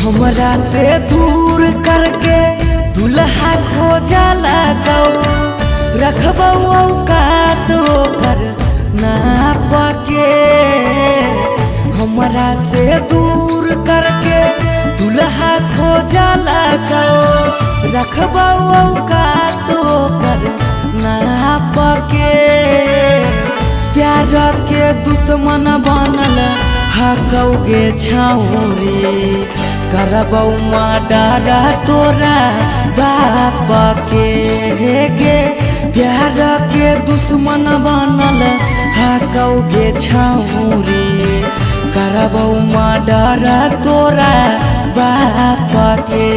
हमरा से दूर करके दुल्हा खोजा लगौ रखबौ औकात ओकर ना पाके। हमरा से दूर करके दुल्हा खोजा लगौ रखबौ औकात ओकर ना पाके। प्यार के दुश्मन बनल हकौगे छौरी करबौ मर्डर तोरा बाप के। गे प्यार के दुश्मन बनल हकौगे छौरी करबौ मर्डर तोरा बाप के।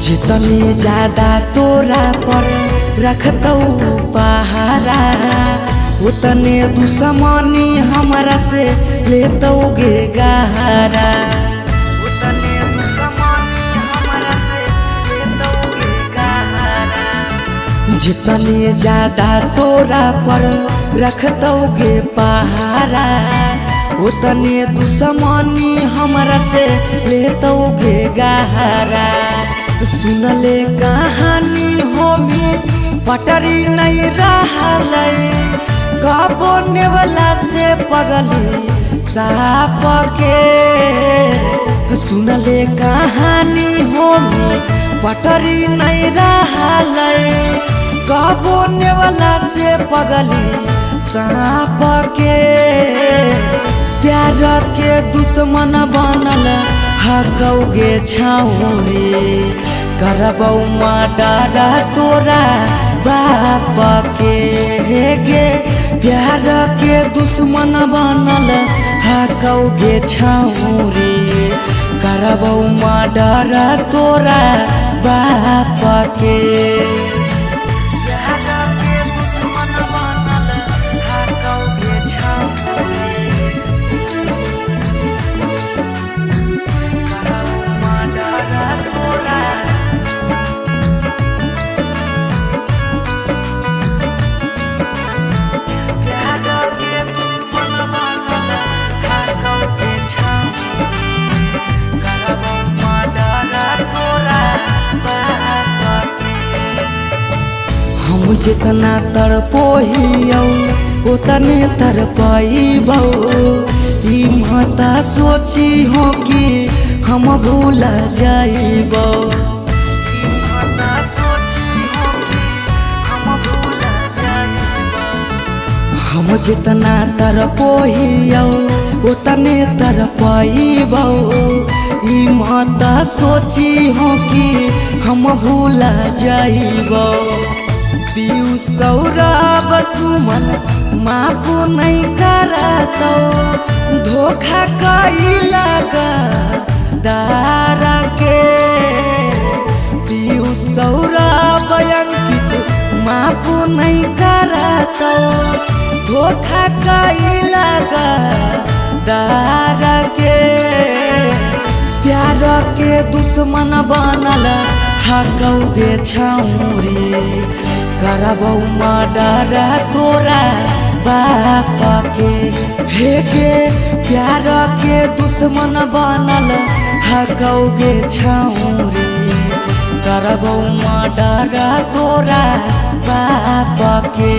जितने ज्यादा तोरा पर रखतौ पहारा उतने दुश्मनी हमरा से लेतौगे गहरा। उतने दुश्मनी हमरा से लेतौगे गहरा। जितने ज्यादा तोरा पर रखतौगे पहारा उतने दुश्मनी हमरा से लेतौगे गहरा। सुनले कहानी होमी पटरी नहीं रहलै कबो नेवला से पगली साप के। सुनले कहानी होमी पटरी नहीं रहलै कबो नेवला से पगली साप के। प्यार के दुश्मन बनल हकौगे छौरी करबौ मर्डर तोरा बाप के। गे प्यार के दुश्मन बनल हकौगे छौरी करबौ मर्डर तोरा बाप के। हम जितना तड़पोहियौ उतने तड़पैबौ ई मत सोची हो कि हम भूल जाइबौ। हम जितना तड़पोहियौ उतने तड़पैबौ ई मत सोची हो कि हम भूल जाइबौ। पीयू सौरभ सुमन माफ नहीं करतौ धोखा कैला गद्दार के। पीयू सौरभ अंकित माफ नहीं करतौ धोखा कैला गद्दार के। प्यार के दुश्मन बनल हकौगे छौरी करबौ मर्डर तोरा बाप के। गे प्यार के दुश्मन बनल हकौगे छौरी करबौ मर्डर तोरा बाप के।